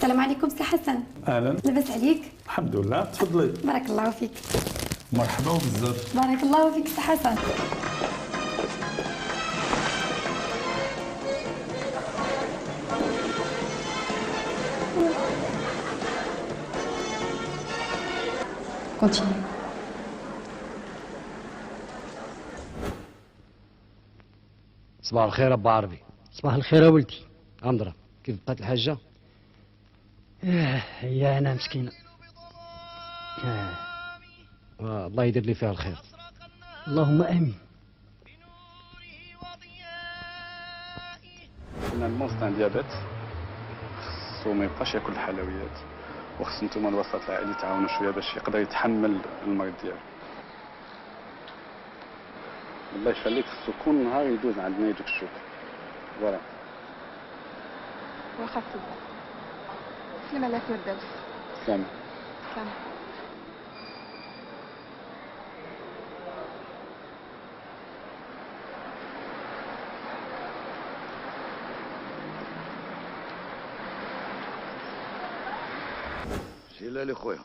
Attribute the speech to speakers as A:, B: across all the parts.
A: السلام عليكم سي حسن.
B: اهلا.
A: لاباس عليك؟
B: الحمد لله، تفضلي.
A: بارك الله فيك.
B: مرحبا وبزاف.
A: بارك الله فيك سي حسن. كونتيني.
C: صباح الخير ابو عربي.
D: صباح الخير يا ولدي.
C: عمرة، كيف بقات الحاجة؟
D: هي انا مسكينه.
C: الله يدير لي فيها الخير.
D: اللهم امين.
B: فينالمون سي ان ديابيت، خصو ما يبقاش ياكل الحلويات، وخص نتوما الوسط العائلي تعاونوا شويه باش يقدر يتحمل المرض ديالو. الله يخليك، خصو كل نهار يدوز عندنا يجيك الشوك. فوالا.
E: واخا سيدي. سلام على فردوس.
B: سلام.
E: سلام.
F: جلالي خويا،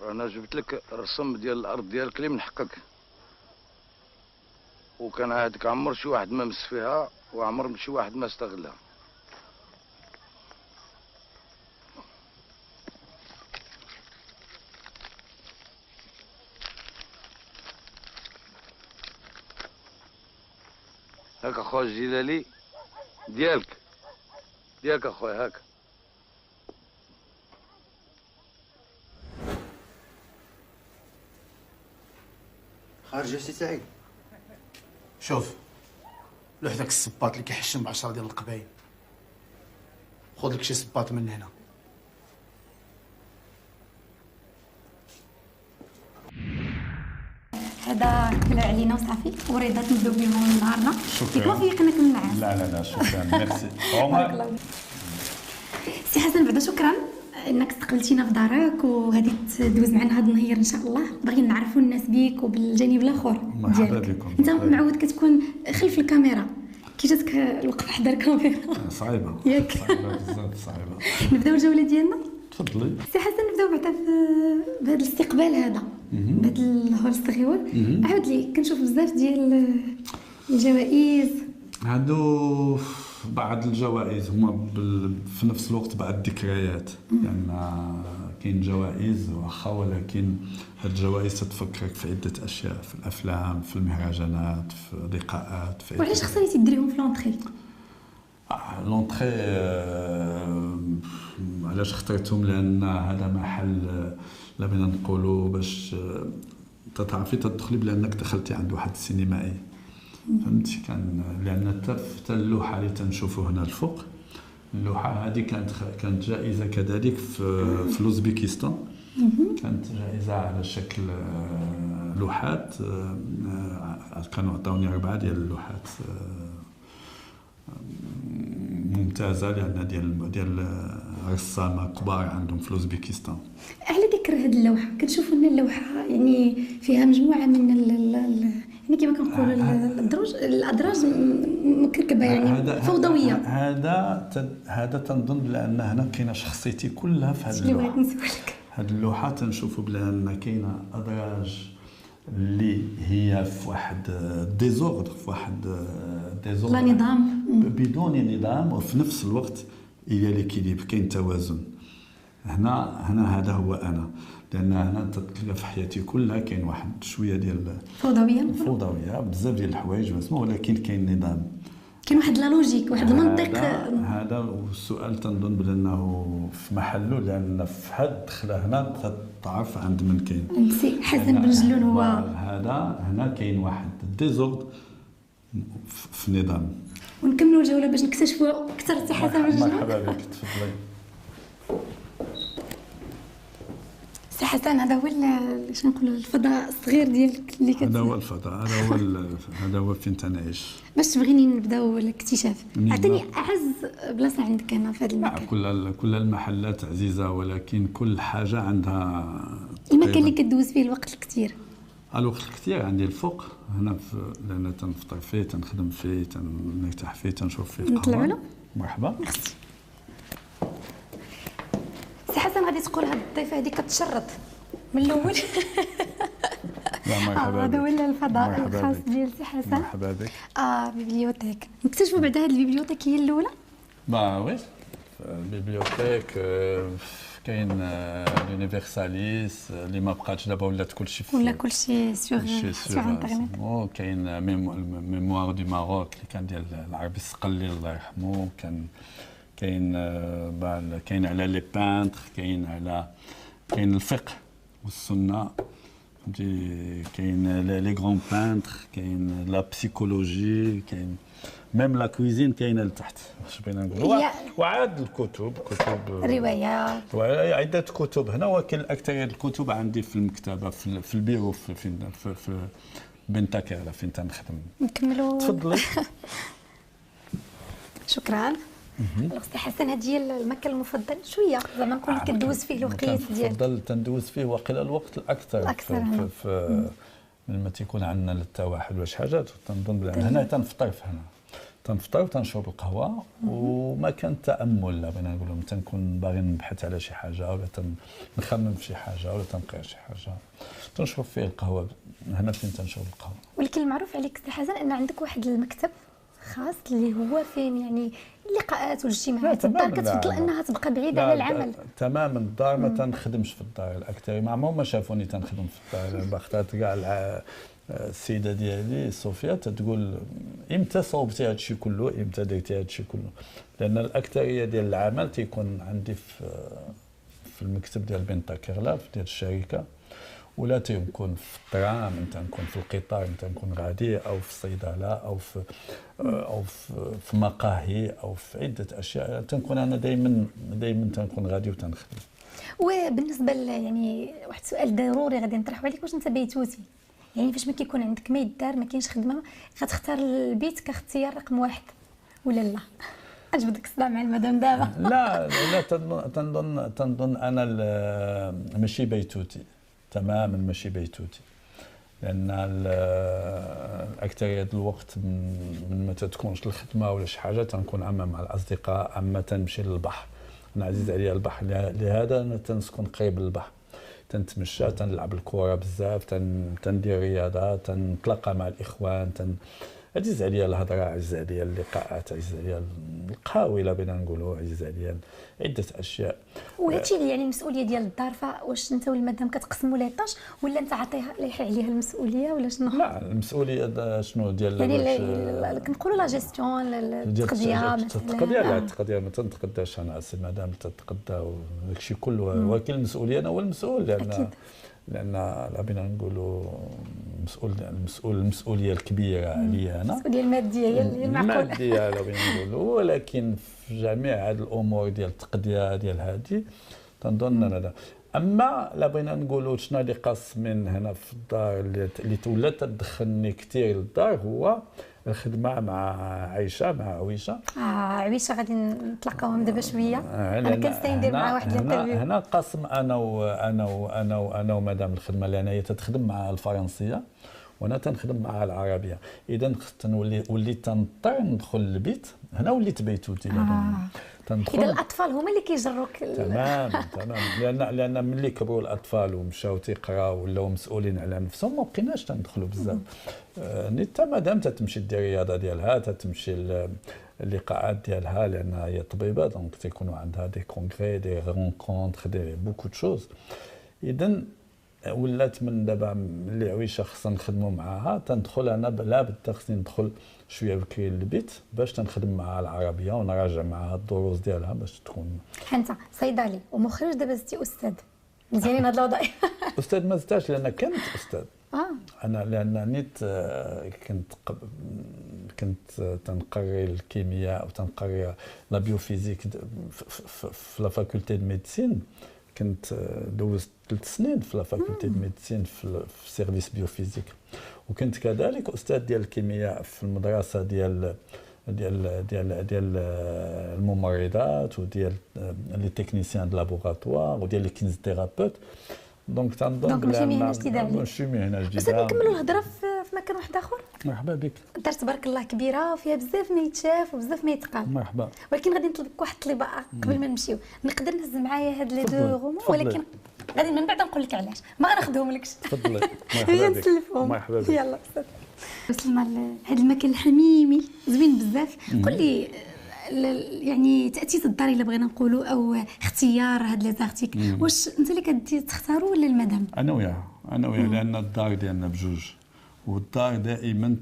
F: رانا جبت لك الرسم ديال الارض ديالك اللي من حقك، وكان هاديك عمر شي واحد ما مس فيها وعمر شي واحد ما استغلها. هاك اخويا الجلالي ديالك اخويا، هاك.
G: خارج يا سي سعيد.
H: شوف، لوح داك الصباط اللي كيحشم ب10 ديال القبايل، خذ لك شي صباط من هنا.
A: هذا كلا علينا وصافي، وريضات نبداو بهم نهارنا.
B: شكرا.
A: ياك ما فيقناك من النعاس.
B: لا شكرا. ميرسي.
A: بارك الله فيك. سي حسن، بعدا شكرا انك استقبلتينا في دارك وغادي تدوز معنا هذا النهار ان شاء الله. بغينا نعرفوا الناس بيك وبالجانب الاخر
B: مرحبا
A: ديالك.
B: بكم.
A: انت معود كتكون خلف الكاميرا، كي جاتك الوقفه حدا الكاميرا؟
B: صعيبه.
A: ياك.
B: صعيبه بزاف، صعيبه.
A: نبداو الجوله ديالنا.
B: تفضلي.
A: سي حسن، نبداو بعدا بهذا الاستقبال هذا، بهذا الهولستغيول. عاود لي، كنشوف بزاف ديال الجوائز.
B: هادو بعض الجوائز هما في نفس الوقت بعض الذكريات، لان كاين جوائز واخا، ولكن هاد الجوائز تتفكرك في عده اشياء، في الافلام، في المهرجانات، في لقاءات، في
A: وعلاش خصني تديريهم في لونطري؟
B: لونطري علاش اخترتهم؟ لان هذا محل بغينا نقولوا باش تعرفي تدخلي بلانك دخلتي عند واحد السينمائي، فهمتي؟ كان لان حتى اللوحه اللي تنشوفوا هنا الفوق، اللوحه هذه كانت جائزه كذلك في اوزبكستان، كانت جائزه على شكل لوحات، كانوا عطاوني 4 ديال اللوحات ممتازه، لان ديال رسامه كبار عندهم في اوزبكستان.
A: على ذكر هذه اللوحه، كنشوفوا ان اللوحه يعني فيها مجموعه من يعني كما كنقولوا الادراج مكركبه، يعني فوضويه.
B: هذا تنظن بان هنا كاينه شخصيتي كلها في هذه اللوحه.
A: اللي بغيت نسولك،
B: هذه اللوحه تنشوفوا بان كاينه ادراج اللي هي في واحد ديزوردر، في واحد
A: لا نظام،
B: بدون نظام، وفي نفس الوقت الى ليكيليب، كاين توازن. هنا هذا هو انا، لان هنا تلقى في حياتي كلها كاين واحد شويه ديال فوضويه بزاف ديال الحوايج، ولكن كاين نظام،
A: كاين واحد لا لوجيك، واحد المنطق.
B: هذا والسؤال تنظن بانه في محله، لان في هاد الدخله هنا تعرف عند من كاين.
A: سي حسن بن جلون هو
B: هذا. هنا كاين واحد ديزورد في نظام.
A: ونكملوا الجوله باش نكتشفوا اكثر. سي حسن بن جلون،
B: مرحبا بك، تفضلي.
A: سي حسن، هذا هو اش نقولوا الفضاء الصغير ديالك اللي
B: هذا هو الفضاء، هذا هو فين تنعيش.
A: باش تبغيني نبداو الاكتشاف، عطيني اعز بلاصه عندك هنا في هذا المكان.
B: كل المحلات عزيزه، ولكن كل حاجه عندها
A: المكان اللي كدوز فيه الوقت الكثير.
B: الوقت الكثير عندي الفوق هنا، لان تنفطر فيه، تنخدم فيه، تنرتاح فيه، تنشوف فيه
A: نطلعوا له.
B: مرحبا.
A: غادي تقول هاد الضيفه هذه كتشرط من الاول.
B: لا مرحبا
A: هذا
B: بك.
A: ولا الفضاء
B: مرحبا
A: الخاص
B: بك.
A: ديال سي حسن.
B: مرحبا بك.
A: بيبليوتيك. نكتشفوا بعد هاد البيبليوتيك هي الاولى.
B: وي البيبليوتيك كاين لونيفرساليس اللي ما بقاتش دابا ولات كلشي
A: ولا كلشي سيغ انترنت.
B: كاين ميموار دو ماروك اللي كان ديال العربي الصقلي الله يرحمه. كاين على لي بانتر، كاين الفقه والسنه، فهمتي، كاين لي غران بانتر، كاين لا بسيكولوجي، كاين ميم لا كويزين كاينه لتحت. واش بغينا نقولوا؟ وعاد الكتب،
A: روايات،
B: عده كتب هنا، ولكن الاكثريه الكتب عندي في المكتبه في البيرو في بنتاكيرلا فين تنخدم.
A: نكملوا.
B: تفضلي.
A: شكرا. سي حسن، هذا هي المكان المفضل شويه زعما نكون كدوز فيه الوقيت ديالك.
B: نفضل تندوز فيه واقيلا الوقت الاكثر في لما تيكون عندنا حتى واحد واش حاجات. تنظن بلي هنا تنفطر تنفطر وتنشرب القهوه، وما كان تامل لا بغينا نقولوا، تنكون باغي نبحث على شي حاجه ولا تنخمم في شي حاجه ولا تنقرا شي حاجه، تنشرب فيه القهوه. هنا فين تنشرب القهوه.
A: ولكن المعروف عليك سي حسن ان عندك واحد المكتب خاص اللي هو فين يعني اللقاءات والاجتماعات. الدار كتفضل انها تبقى بعيده على العمل
B: تماما. الدار ما تنخدمش في الدار الاكثر، ما عمرهم ما شافوني تنخدم في الدار. بختات كاع السيده ديالي صوفيا تقول امتى صوبتي هذا الشيء كله، امتى درتي هذا الشيء كله، لان الاكثريه ديال العمل تيكون عندي في المكتب ديال بنتاكيرلا ديال الشركه، ولا تنكون في الترام، تنكون في القطار، تنكون غادي، او في الصيدله، او في مقاهي، او في عده اشياء. تنكون انا دائما تنكون غادي وتنخدم.
A: وبالنسبه يعني واحد السؤال ضروري غادي نطرحه عليك، واش انت بيتوتي؟ يعني فاش ما كيكون عندك ما يدار ما كاينش خدمه غتختار البيت كاختيار رقم واحد ولا لا؟ عجبتك الصداع مع المدام دابا؟
B: لا تنظن انا ماشي بيتوتي تماما، ماشي بيتوتي، لان الاكثريه الوقت من ما تكونش الخدمه ولا شي حاجه تنكون اما مع الاصدقاء، اما تنمشي للبحر. انا عزيز عليا البحر، لهذا انا تنسكن قريب للبحر، تنتمشى، تنلعب الكره بزاف، تندير رياضه، تنتلاقى مع الاخوان، عزيز عليا الهضره، عزيز عليا اللقاءات، عزيز عليا القهوه الا بغينا نقولوا، عزيز عليا عده اشياء.
A: وهادشي اللي يعني المسؤوليه ديال الدار، فواش انت والمدام كتقسموا لي طاش ولا انت عطيها عليها المسؤوليه ولا شنو؟
B: لا المسؤوليه شنو ديال
A: يعني كنقولوا لا جيستيون، التقضيه مثلا.
B: التقضيه ما تنتقداش انا سي مدام تتقدى وداكشي كله، ولكن المسؤوليه انا هو المسؤول، لان لا بينا نقولوا المسؤوليه الكبيره عليا انا،
A: المسؤوليه الماديه هي اللي معقوله
B: الماديه لا بينا نقولوا، ولكن في جميع هذه الامور ديال التقضيه ديال هذه تنظن انا. اما لا بغينا نقولوا شنو اللي قاص من هنا في الدار اللي ولات تدخلني كثير للدار، هو الخدمه مع عائشه، مع عويشه.
A: عويشه غادي نتلاقاوهم دابا شويه. انا كنستنى ندير معها واحد الانترفيو.
B: هنا قاسم انا ومدام الخدمه، لان هي تتخدم مع الفرنسيه وانا تنخدم مع العربيه. اذا وليت تنضطر ندخل للبيت. هنا وليت بيتوتي تندخل.
A: اذا الاطفال هما اللي كيجروك.
B: تمام. لان ملي كبروا الاطفال ومشاو تيقراو ولاو مسؤولين على نفسهم، ما بقيناش تندخلوا بزاف. نتا مادام تتمشي دير الرياضه ديالها، تتمشي اللقاءات ديالها، لان هي طبيبه، دونك تيكونوا عندها دي كونغري، دي رونكونتر، دي بوكو تشوز. اذا ولات من دابا اللي عويشه خصنا نخدموا معاها، تندخل انا لا بد خصني ندخل شويه بكري للبيت باش تنخدم معها العربيه ونراجع معها الدروس ديالها باش تكون.
A: انت صيدلي ومخرج، دابا زدتي استاذ، مزيانين هاد الوضعيه.
B: استاذ ما زدتش لان كنت استاذ. انا لان نيت كنت تنقري الكيمياء او تنقري لا بيوفيزيك في لا فاكولتي دو ميديسين. كنت دوزت 3 سنين في لا فاكولتي دو ميديسين في سيرفيس بيوفيزيك، وكنت كذلك استاذ ديال الكيمياء في المدرسه ديال الممرضات وديال لي تكنيسيان دو لابوغاتوار وديال لي كينيزيثيرابيوت. دونك تنظن
A: ماشي مهنه جديده عليك.
B: ماشي مهنه جديده.
A: بس نكملوا الهضره في عرفنا كان واحد اخر
B: مرحبا بك.
A: دار تبارك الله كبيره وفيها بزاف ما يتشاف وبزاف ما يتقال.
B: مرحبا.
A: ولكن غادي نطلبك واحد الطلبه قبل ما نمشيو. نقدر نهز معايا هاد لي
B: تفضلي،
A: دو غومون
B: تفضلي.
A: ولكن غادي من بعد نقول لك علاش ما غناخذهم لكش.
B: تفضلي.
A: هي نسلفهم.
B: مرحبا بك.
A: يلا بصح. وصلنا لهذا المكان الحميمي زوين بزاف. قول لي يعني تاسيس الدار الا بغينا نقولوا او اختيار هاد لي زارتيك واش انت اللي كدي تختاروا ولا المدام؟
B: انا وياها لان الدار ديالنا بجوج والدار دائما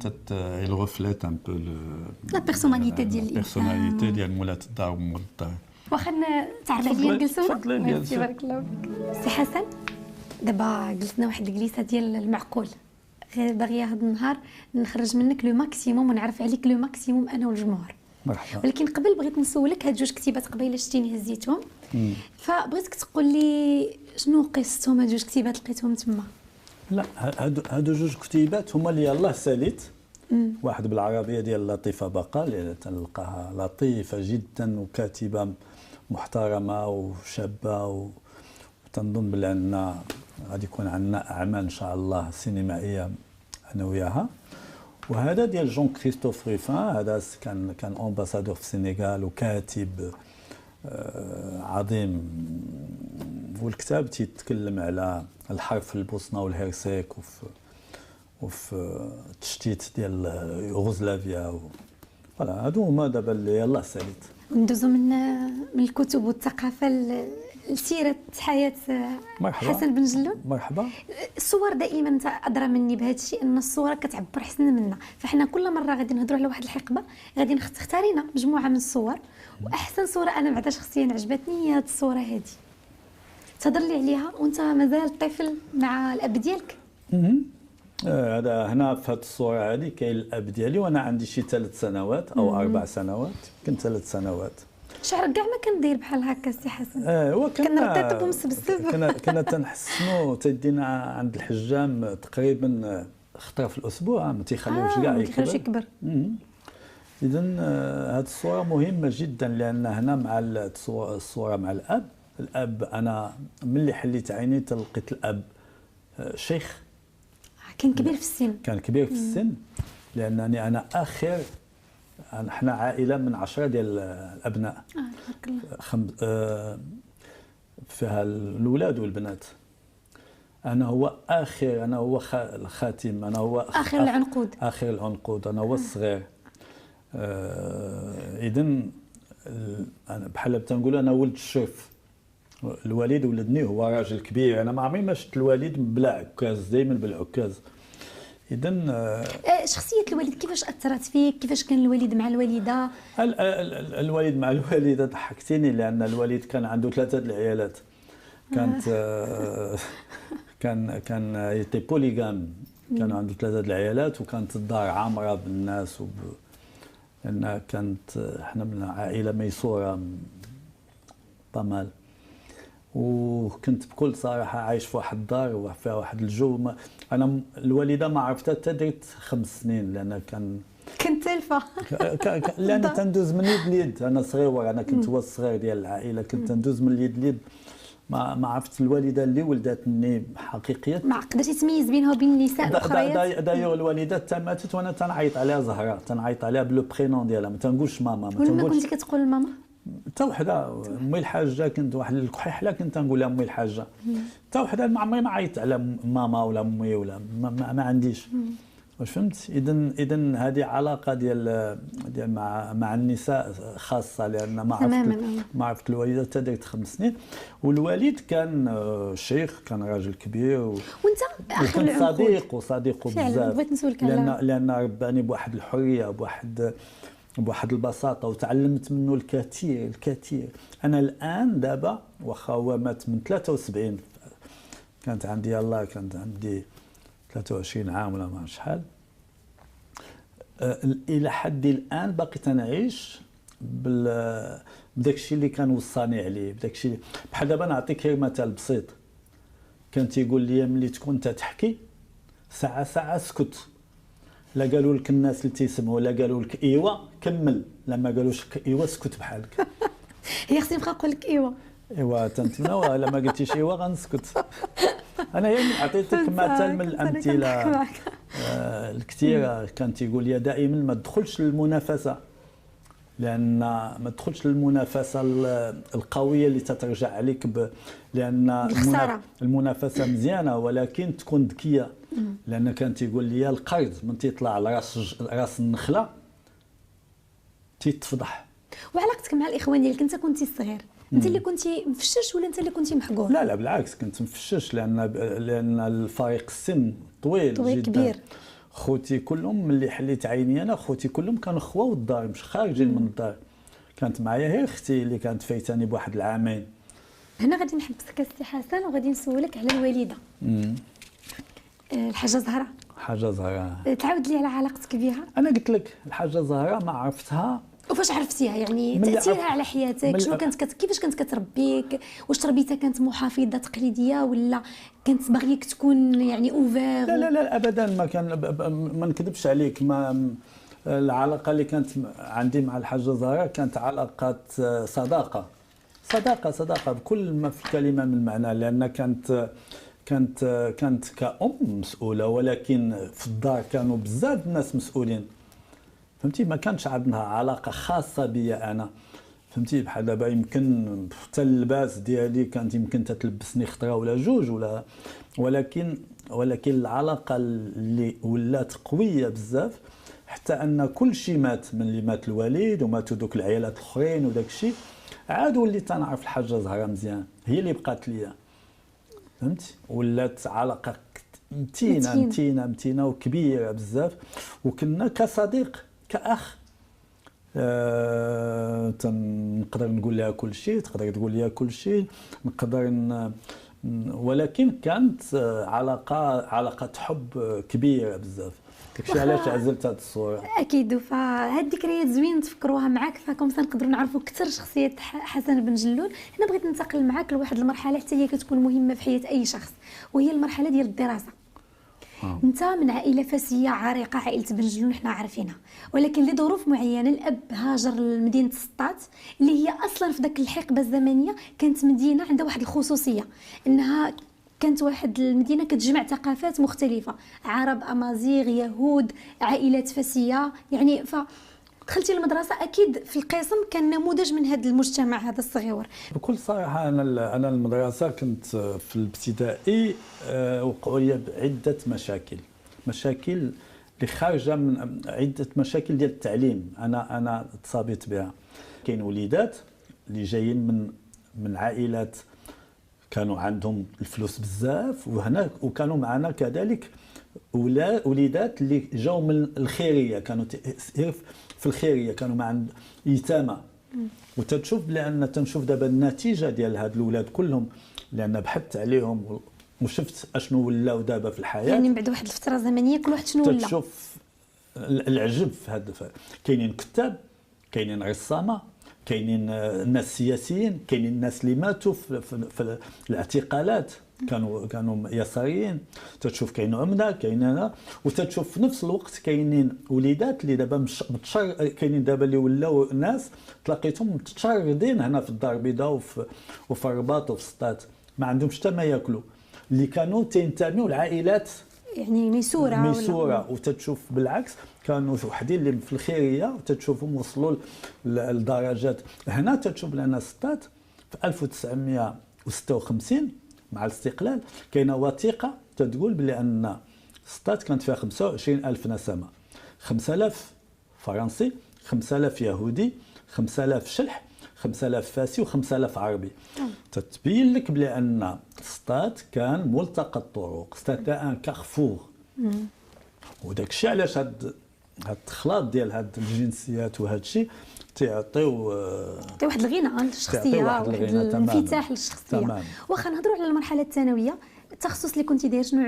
B: يغفلت ان بو
A: لا بيرسوناليتي ديال الانسان
B: البيرسوناليتي ديال مولات الدار ومول الدار.
A: واخا تعرف عليا نجلسوا
B: تفضلي
A: ميرسي بارك الله فيك. سي حسن دابا جلسنا واحد الجلسه ديال المعقول غير باغيه هذا النهار نخرج منك لو ماكسيموم ونعرف عليك لو ماكسيموم انا والجمهور.
B: مرحبا.
A: ولكن قبل بغيت نسولك هاد جوج كتيبات قبيله شتيني هزيتهم فبغيتك تقول لي شنو قصتهم هاد جوج كتيبات لقيتهم تما.
B: لا هادو جوج كتيبات هما اللي يلاه ساليت. واحد بالعربيه ديال لطيفه بقا اللي تنلقاها لطيفه جدا وكاتبه محترمه وشابه وتنظن بلي عندنا غادي يكون عندنا اعمال ان شاء الله سينمائيه انا وياها. وهذا ديال جون كريستوف ريفان هذا كان امباسادور في السنغال وكاتب عظيم والكتاب تيتكلم على الحرب في البوسنه والهرسك وفي التشتيت ديال يوغوسلافيا فوالا هادو هما دابا اللي يلاه ساليت.
A: ندوزو من الكتب والثقافه لسيره حياه حسن بن جلون.
B: مرحبا.
A: الصور دائما انت ادرى مني بهذا الشيء ان الصوره كتعبر احسن منا فاحنا كل مره غادي نهضروا على واحد الحقبه غادي اختارينا مجموعه من الصور واحسن صوره انا بعدا شخصيا عجبتني هي هذه الصوره هذه. تهضر لي عليها وانت مازال طفل مع الاب ديالك.
B: هذا هنا في هذه الصوره هذه كاين الاب ديالي وانا عندي شي 3 سنوات او 4 سنوات يمكن 3 سنوات.
A: شعرك كاع ما كندير بحال هكا سي حسن.
B: هو
A: كنرطيطو بمسبسب.
B: كنا تنحسنوا تدينا عند الحجام تقريبا خطره في الاسبوع ما تيخليوش كاع
A: يكبر.
B: اذا هذه الصوره مهمه جدا لان هنا مع الصوره مع الاب انا ملي حليت عيني تلقيت الاب شيخ
A: كان كبير في السن.
B: كان كبير في السن لانني انا اخر احنا عائله من 10 ديال الابناء.
A: تبارك الله.
B: فيها الاولاد والبنات. انا هو اخر انا هو الخاتم انا هو
A: اخر العنقود.
B: اخر العنقود انا هو الصغير. اذا انا بحال تنقول انا ولد الشرف. الوالد ولدني هو راجل كبير انا ما عمري ما شفت الوالد بلا عكاز دائما بالعكاز. اذا
A: شخصيه الوالد كيفاش اثرت فيك كيفاش كان الوالد مع الوالده؟
B: الوالد مع الوالده ضحكتيني لان الوالد كان عنده 3 العيالات. كانت كان يتي بوليغام كان عنده 3 العيالات وكانت الدار عامره بالناس لان كانت احنا من عائله ميسوره طمال وكنت بكل صراحه عايش في واحد الدار وفيها واحد الجو انا الوالده ما عرفتها حتى درت 5 سنين لان
A: كنت تلفه
B: لان تندوز من يد ليد انا صغير انا كنت هو الصغير ديال العائله كنت تندوز من اليد ليد ما عرفت الوالده اللي ولدتني حقيقيه
A: ما قدرتي تميز بينها وبين النساء الاخريات.
B: دايوغ الوالده حتى ماتت وانا تنعيط عليها زهره تنعيط عليها بلو برينون ديالها ما تنقولش ماما
A: ما تنقولش. كنتي كتقول لماما
B: حتى وحده امي الحاجه كنت واحد الكحيحله كنت نقول لها امي الحاجه حتى وحده ما عمري ما عيطت على ماما ولا امي ولا ما عنديش واش فهمت. اذا هذه علاقه ديال مع النساء خاصه لان ما عرفت الوالده حتى درت 5 سنين والوالد كان شيخ كان راجل كبير
A: وانت اخر
B: العنقود صديق بزاف
A: بغيت نسولك
B: لان رباني بواحد الحريه بواحد البساطه وتعلمت منه الكثير. انا الان دابا واخا هو مات من 73 كانت عندي 23 عام ولا ما شحال الى حد الان باقي تنعيش بداك الشيء اللي كان وصاني عليه بداك الشيء. بحال دابا نعطيك غير مثال بسيط كان تيقول لي ملي تكون انت تحكي ساعه اسكت لا قالوا لك الناس اللي تيسمعوا لا قالوا لك ايوا كمل لما قالوش لك ايوا اسكت بحالك.
A: هي خصني نبقى نقول لك ايوا
B: تنتمنى الا ما قلتيش ايوا غنسكت. انا عطيتك مثال من الامثله الكثير كان تيقول لي دائما ما تدخلش للمنافسه، لان ما تدخلش للمنافسه القويه اللي تترجع عليك لان المنافسه مزيانه ولكن تكون ذكيه. لان كان تيقول لي القرد من تيطلع على راس النخله تيتفضح.
A: وعلاقتك مع الاخوان ديالك، انت كنتي صغير، انت اللي كنتي مفشش ولا انت اللي كنتي محقور؟
B: لا بالعكس كنت مفشش، لان الفريق السن طويل جدا
A: كبير.
B: خوتي كلهم ملي حليت عيني انا خوتي كلهم كانوا خواو الدار مش خارجين من الدار. كانت معايا غير اختي اللي كانت فايتاني بواحد العامين.
A: هنا غادي نحبسك السي حسن وغادي نسولك على الوالده. الحاجه زهره.
B: حاجه زهره
A: تعاود لي على علاقتك بها.
B: انا قلت لك الحاجه زهره ما عرفتها.
A: وفاش عرفتيها يعني تاثيرها على حياتك؟ شنو كيفاش كانت كتربيك؟ واش تربيتها كانت محافظه تقليديه ولا كانت باغيك تكون يعني اوفير؟
B: لا ابدا ما كان. ما نكذبش عليك، ما العلاقه اللي كانت عندي مع الحاجه زهره كانت علاقه صداقه بكل ما في الكلمه من المعنى، لان كانت كأم مسؤوله، ولكن في الدار كانوا بزاف الناس مسؤولين. فهمتي ما كانش عندنا علاقه خاصه بي انا. فهمتي بحال دابا يمكن حتى اللباس ديالي كانت يمكن تتلبسني خطره ولا جوج ولا، ولكن العلاقه اللي ولات قويه بزاف حتى ان كل شيء مات. من اللي مات الوالد وماتوا دوك العيالات الاخرين وداك الشيء، عاد وليت تنعرف الحاجه زهره مزيان، هي اللي بقات ليا. فهمتي ولات علاقه متينه وكبيره بزاف، وكنا كصديق كأخ. نقدر نقول لها كل شيء، تقدر تقول لي كل شيء، نقدر ولكن كانت علاقة حب كبيرة بزاف. داكشي علاش عزلت هذه الصورة.
A: اكيد، فهاد الذكريات زوين نتفكروها معاك، فكم نقدروا نعرفوا اكثر شخصية حسن بن جلول. هنا بغيت ننتقل معاك لواحد المرحلة حتى هي كتكون مهمة في حياة اي شخص، وهي المرحلة ديال الدراسة. انت من عائله فاسيه عريقه، عائله بن جلول حنا عارفينها، ولكن لظروف معينه الاب هاجر لمدينه سطات اللي هي اصلا في ذاك الحقبه الزمنيه كانت مدينه عندها واحد الخصوصيه، انها كانت واحد المدينه كتجمع ثقافات مختلفه، عرب، امازيغ، يهود، عائلات فاسيه يعني. دخلتي المدرسه اكيد في القسم كان نموذج من هذا المجتمع هذا الصغير.
B: بكل صراحه انا المدرسه كنت في الابتدائي وقعوا لي عده مشاكل اللي خارجه من عده مشاكل ديال التعليم انا تصابت بها. كاين وليدات اللي جايين من عائلات كانوا عندهم الفلوس بزاف، وكانوا معنا كذلك وليدات اللي جاوا من الخيريه، كانوا في الخيريه، كانوا مع يتامى. وتتشوف بان تنشوف دابا النتيجه ديال هاد الاولاد كلهم، لان بحثت عليهم وشفت اشنو ولاو دابا في الحياه.
A: يعني من بعد واحد الفتره زمنيه كل واحد شنو ولا.
B: تتشوف العجب في هذا. كاينين كتاب، كاينين رسامه، كاينين الناس سياسيين، كاينين الناس اللي ماتوا في الاعتقالات كانوا يساريين. تتشوف كاين عمده، كاين انا، وتتشوف في نفس الوقت كاينين وليدات اللي دابا كاينين دابا اللي ولاو ناس تلاقيتهم متشردين هنا في الدار البيضاء وفي الرباط وفي سطات، ما عندهمش حتى ما ياكلوا، اللي كانوا تنتميوا لعائلات
A: يعني ميسوره.
B: وتتشوف بالعكس كانوا وحدين اللي في الخيريه وتتشوفهم وصلوا لدرجات. هنا تتشوف لنا سطات في 1956 مع الاستقلال كاينه وثيقه تتقول بلي ان سطات كانت فيها 25,000 نسمه، 5,000 فرنسي، 5,000 يهودي، 5,000 شلح، 5,000 فاسي و5,000 عربي. تتبين لك بلي ان سطات كان ملتقى الطرق، سطات ان كارفور. وداك الشيء علاش هاد الخلاط ديال هاد الجنسيات وهذا الشيء تعطيو
A: واحد الغناء للشخصيه، واحد الانفتاح للشخصيه. واخا نهضروا على المرحله الثانويه، التخصص اللي كنتي داير شنو؟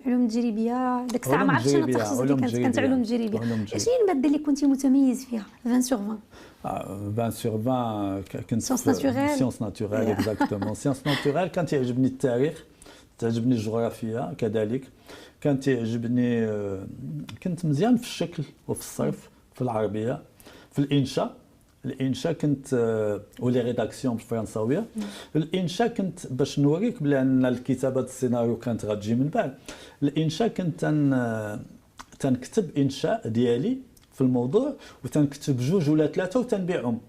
A: علوم تجريبيه. ديك الساعه ما عرفتش شنو التخصص اللي كانت علوم تجريبيه. شنو هي الماده اللي كنتي متميز فيها 20 sur 20؟
B: 20 sur 20 كنت
A: سيونس
B: ناتوريل اكزاكتومون. سيونس ناتوريل كان تعجبني التاريخ، تعجبني الجغرافيا كذلك، كان تعجبني كنت مزيان في الشكل وفي الصرف، في العربيه، في الانشاء كنت ولي ريداكسيون بالفرنساويه. الانشاء كنت باش نوريك بلي ان الكتابه السيناريو كانت غتجي من بعد. الانشاء كنت تنكتب انشاء ديالي في الموضوع وتنكتب 2 ولا 3 وتنبيعهم.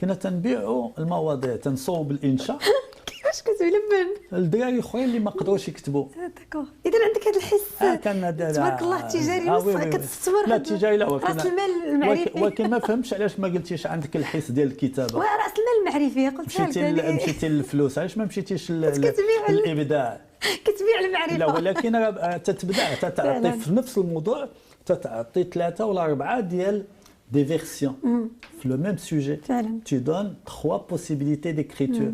B: كنا تنبيعوا المواضيع، تنصوب الانشاء
A: كيفاش كتعلم
B: الدراري اخرين اللي ما قدروش يكتبوا.
A: داكور، اذا عندك هذا الحس
B: كان
A: تبارك الله التجاري كتستثمر.
B: لا التجاري لا،
A: راس المال المعرفي.
B: ولكن ما فهمتش علاش ما قلتيش عندك الحس ديال الكتابه.
A: راس المال المعرفي قلتها لك.
B: مشيتي للفلوس، علاش ما مشيتيش للابداع؟
A: كتبيع المعرفه.
B: لا ولكن تتبدا تعطي في نفس الموضوع، تعطي 3 ولا 4 ديال دي فيرسيون في لو ميم سوجي.
A: فعلا
B: tu donnes 3 possibilités d'écriture.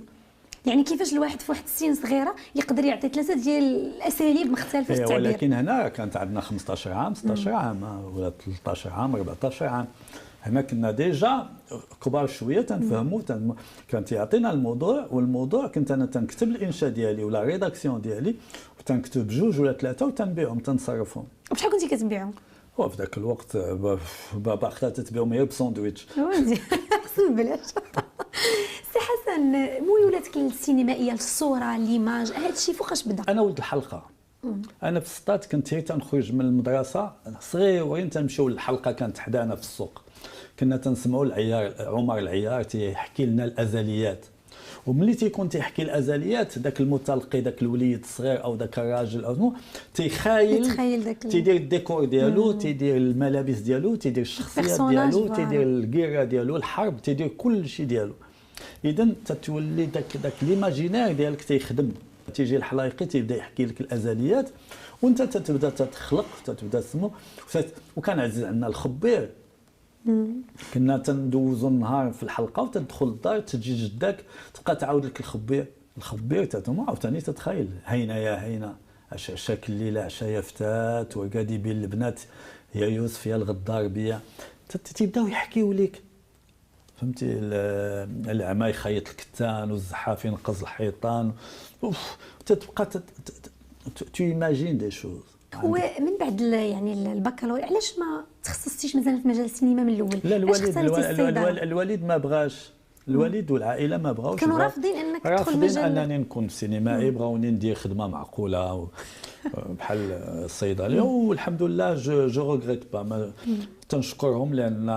A: يعني كيفاش الواحد في واحد السن صغيره يقدر يعطي 3 ديال الاساليب مختلفه في التعبير.
B: ولكن هنا كانت عندنا 15 عام 16 عام ولا 13 عام 14 عام. هنا كنا ديجا كبار شويه تنفهموا كان تيعطينا الموضوع، والموضوع كنت انا تنكتب الانشاء ديالي ولا ريداكسيون ديالي وتنكتب 2 ولا 3 وتنبيعهم تنصرفهم.
A: وبشحال كنتي كتبيعهم؟
B: وفي ذاك الوقت بابا اختها تتبيعهم غير بساندويتش.
A: وانت احسن بلاش. سي حسن، ميولاتك للسينمائيه، الصوره، ليماج، هذا الشيء فوقاش بدا؟
B: انا ولد الحلقه. انا في السطات كنت تنخرج من المدرسه صغيرين تنمشيو للحلقه، كانت حدانا في السوق. كنا تنسمعوا العيار، عمر العيار تيحكي لنا الازليات، وملي تيكون تيحكي الازليات داك المتلقي، داك الوليد الصغير او داك الراجل او تيخايل
A: داك
B: تيدير الديكور ديالو، تيدير الملابس ديالو، تيدير الشخصيات ديالو، تيدير الكيره ديالو، الحرب، تيدير كل شيء ديالو. اذا تتولي داك ليماجينير ديالك تيخدم. تيجي الحلايقي تيبدا يحكي لك الازليات وانت تتبدا تتخلق، تتبدا تسمو. وكان عزيز عندنا الخبير. كنا تندوزو النهار في الحلقه وتدخل الدار، تجي جداك تبقى تعاود لك الخبير تتما عاوتاني تتخيل هينا يا هينا عشاك الليله عشا يا فتات وقادي بين البنات يا يوسف يا الغدار بيا. تيبداو يحكيو لك، فهمتي، العمى يخيط الكتان والزحاف ينقز الحيطان. تتبقى تيماجين دي شوز.
A: هو من بعد يعني البكالوريا علاش ما تخصصتيش مثلا في مجال السينما من الاول؟
B: لا الوالد ما بغاش، الوالد والعائله ما بغاوش.
A: كانوا رافضين انك تدخل مجال،
B: رافضين انني نكون سينمائي، بغاوني ندير خدمه معقوله بحال الصيدليه. والحمد لله جو ريغريت با، تنشكرهم لان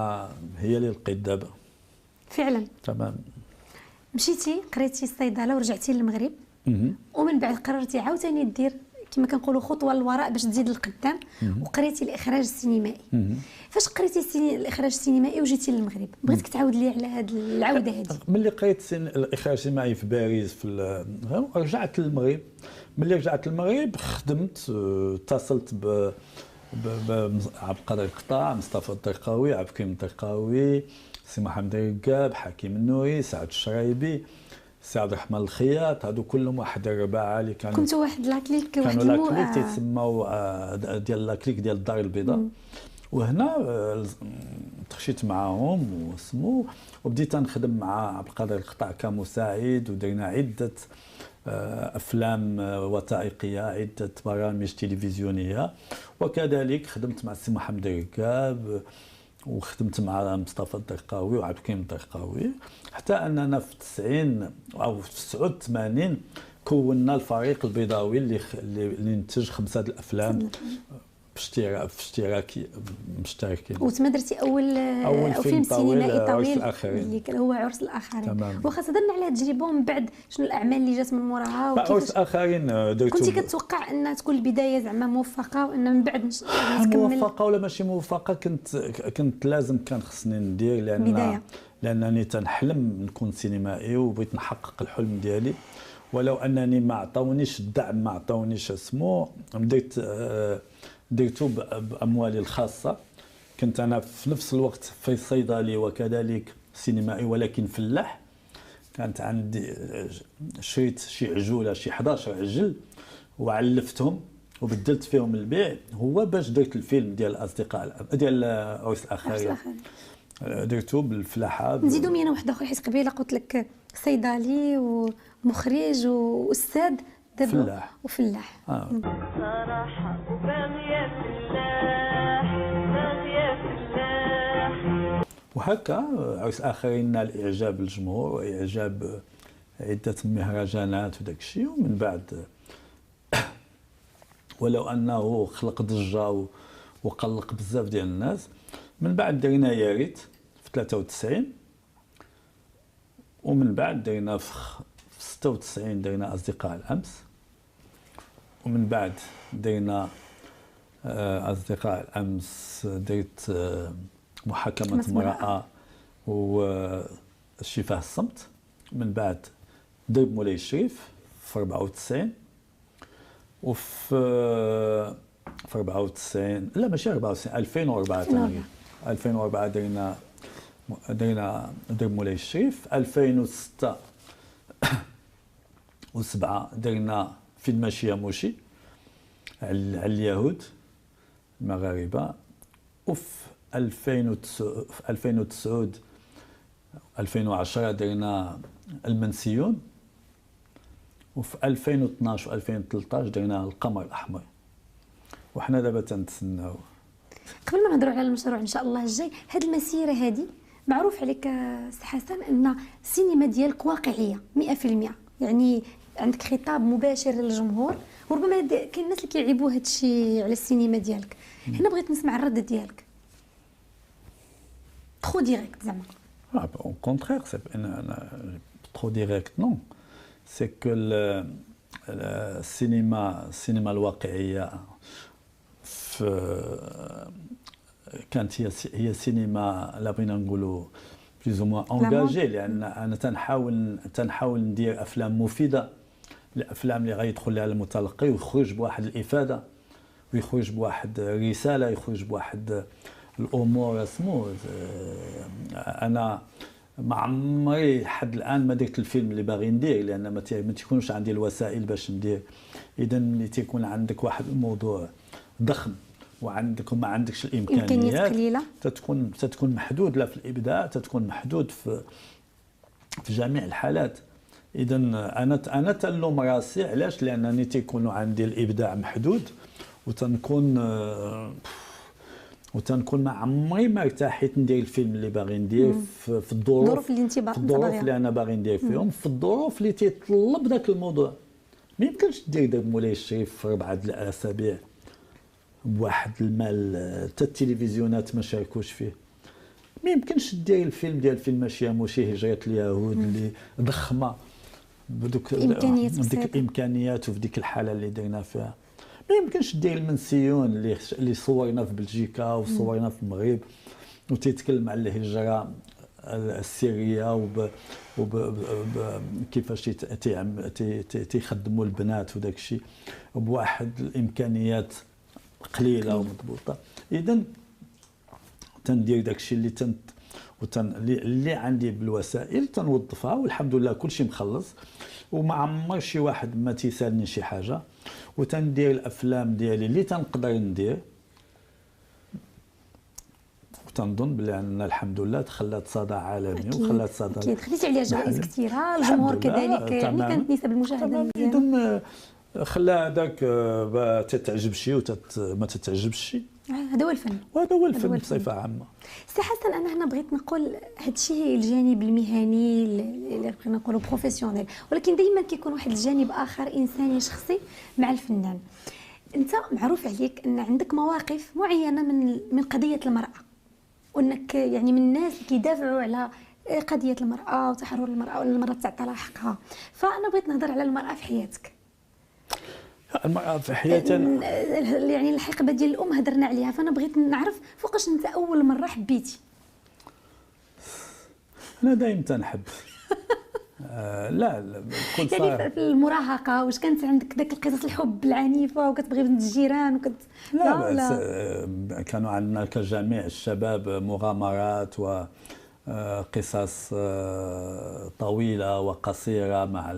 B: هي اللي لقيت دابا.
A: فعلا
B: تمام.
A: مشيتي قريتي الصيدله ورجعتي للمغرب، ومن بعد قررتي عاوتاني دير كما كنقولوا خطوه للوراء باش تزيد للقدام، وقريتي الاخراج السينمائي. فاش قريتي الاخراج السينمائي وجيتي للمغرب؟ بغيتك تعاود لي على هذه العوده هذه.
B: ملي قريت الاخراج السينمائي في باريس رجعت للمغرب. ملي رجعت للمغرب خدمت، اتصلت عبد القادر القطاع، مصطفى الدرقاوي، عبد الكريم الدرقاوي، سي محمد الرقاب، حكيم النوري، سعد الشرايبي، سي عبد الرحمن الخياط. هادو كلهم واحد الرباعه اللي كانوا
A: كنتوا واحد لاكليك، واحد
B: كانوا لاكليك تيتسموا ديال لاكليك ديال الدار البيضاء. وهنا تخشيت معاهم وسمو، وبديت نخدم مع عبد القادر القطاع كمساعد، ودرنا عده افلام وثائقيه، عده برامج تلفزيونيه. وكذلك خدمت مع السي محمد الرقاب، وخدمت مع مصطفى الدرقاوي وعبد الكريم الدرقاوي، حتى اننا في 90 او في 89 كونا الفريق البيضاوي اللي نتج 5 الافلام في مشتركين.
A: وتما درتي اول فيلم سينمائي طويل اللي هو عرس الاخرين. واخا هضرنا على التجربه ومن بعد شنو الاعمال اللي جات من موراها
B: وكيفاش عرس الاخرين درتو؟
A: كنتي كتوقع انها تكون البدايه زعما موفقه وان من بعد تكمل؟
B: موفقه ولا ماشي موفقه، كنت لازم كان خصني ندير، لانني تنحلم نكون سينمائي وبغيت نحقق الحلم ديالي. ولو انني ما عطاونيش الدعم، ما عطاونيش اسمو، درتو باموالي الخاصه. كنت انا في نفس الوقت في صيدلي وكذلك سينمائي ولكن فلاح. كانت عندي شريت شي عجوله، شي 11 عجل، وعلفتهم وبدلت فيهم البيع، هو باش درت الفيلم ديال الاصدقاء ديال عرس الاخرين. درتو بالفلاحه.
A: نزيدو مينا واحد اخر، حيت قبيله قلت لك صيدلي ومخرج واستاذ،
B: فلاح
A: وفلاح.
I: صراحة وباغية فلاح، باغية فلاح.
B: وهكا عرس اخرين نال اعجاب الجمهور واعجاب عده مهرجانات وداك الشيء. ومن بعد ولو انه خلق ضجه وقلق بزاف ديال الناس. من بعد درنا يا ريت في 93، ومن بعد درنا في 96 درنا اصدقاء الامس، ومن بعد درنا اصدقاء الامس درت محاكمه امراه والشفاه الصمت. من بعد درب مولاي الشريف في 94، وفي 94 لا ماشي 94 2004 ثاني 2004 درنا درب مولاي الشريف. 2006 و7 درنا فيلم ماشي موشي على اليهود المغاربه. وفي 2009 2010 درنا المنسيون. وفي 2012 و 2013 درنا القمر الاحمر. وحنا دابا تنتسناو.
A: قبل ما نهضروا على المشروع ان شاء الله الجاي، هذه المسيره هذه معروف عليك سي حسن ان السينما ديالك واقعيه 100%، يعني عندك خطاب مباشر للجمهور، وربما كاين الناس اللي كيعيبوا هذا الشيء على السينما ديالك. هنا بغيت نسمع الرد ديالك ترو ديريكت زعما.
B: Au contraire, c'est trop direct, non. C'est que le cinéma الواقعية كانت هي سينما لا بغينا نقولوا بليز او موان انجاجي، لان انا تنحاول ندير افلام مفيده، الافلام اللي غيدخل لها المتلقي ويخرج بواحد الافاده ويخرج بواحد رساله، يخرج بواحد الامور. اسمو انا ما عمري لحد الان ما درت الفيلم اللي باغي ندير، لان ما تيكونش عندي الوسائل باش ندير. اذا ملي تيكون عندك واحد الموضوع ضخم وعندك وما عندكش الامكانيات
A: قليله،
B: تتكون محدود لا في الابداع، تتكون محدود في جميع الحالات. اذا انا تنلوم راسي علاش، لانني تيكون عندي الابداع محدود وتنكون ما عمري ما ارتاحيت ندير الفيلم اللي باغي ندير في الظروف اللي انا باغي ندير فيهم، في الظروف اللي تيطلب ذاك الموضوع. ما يمكنش دير مولاي الشريف في 4 الاسابيع بواحد المال حتى التلفزيونات ما شاركوش فيه. ما يمكنش دير الفيلم ديال فيلم ماشي موشي هجرة اليهود اللي ضخمه بدوك الامكانيات وفي ديك الحاله اللي درنا فيها. ما يمكنش دير المنسيون اللي صورنا في بلجيكا وصورنا في المغرب وتيتكلم على الهجره السريه كيفاش تيخدموا البنات وداك الشيء بواحد الامكانيات قليله ومضبوطه. اذا تندير داك الشيء اللي عندي بالوسائل تنوظفها، والحمد لله كل شيء مخلص وما عمر شي واحد ما تيسالني شي حاجه، وتندير الافلام ديالي اللي تنقدر ندير. وتنظن بلي ان الحمد لله تخلات صدى عالمي وخلات صدى
A: اكيد خديتي عليها جوائز كثيره، الجمهور كذلك يعني كانت نسب المشاهده
B: مزيانه، خلى هذاك تتعجب شي وما تتعجبش شي.
A: هذا هو الفن،
B: وهذا هو الفن بصفه عامه.
A: سي حسن، انا هنا بغيت نقول هذا الشيء الجانب المهني اللي بغينا نقولوا بروفيسيونيل، ولكن دائما كيكون واحد الجانب اخر انساني شخصي مع الفنان. انت معروف عليك ان عندك مواقف معينه من قضيه المراه، وانك يعني من الناس اللي كيدافعوا على قضيه المراه وتحرر المراه وان المراه تعطى لها حقها. فانا بغيت نهضر على المراه في حياتك.
B: المرأة في حياتي
A: يعني الحقبة ديال الأم هدرنا عليها، فأنا بغيت نعرف فوقاش أنت أول مرة حبيتي.
B: أنا دايما تنحب. لا بكل صراحة.
A: يعني في المراهقة واش كانت عندك ذاك القصص الحب العنيفة وكتبغي بنت الجيران
B: لا كانوا عندنا كجميع الشباب مغامرات وقصص طويلة وقصيرة مع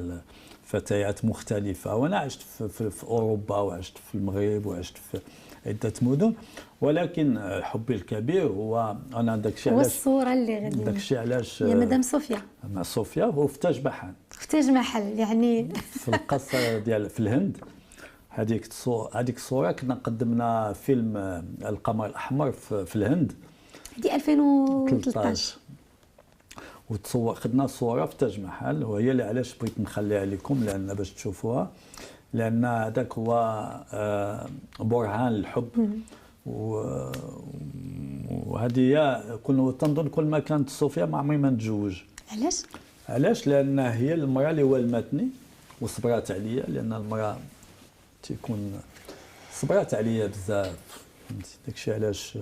B: فتيات مختلفة. وأنا عشت في أوروبا وعشت في المغرب وعشت في عدة مدن، ولكن حبي الكبير هو أنا داكشي علاش
A: والصورة اللي غادي
B: داكشي علاش
A: يا مدام صوفيا
B: مع صوفيا وفي تاج محل يعني
A: في
B: القصر ديال في الهند. هذيك الصورة كنا قدمنا فيلم القمر الأحمر في الهند
A: هذه 2013
B: خدنا صوره في تاج محل، وهي اللي علاش بغيت نخليها لكم لان باش تشوفوها. لان هذاك هو برهان الحب. وهذه هي تنظن كل ما كانت صوفيا ما عمري ما نتزوج. علاش؟ لان هي المراه اللي ولمتني وصبرات عليا، لان المراه تيكون صبرات عليا بزاف، فهمتي؟ داكشي علاش.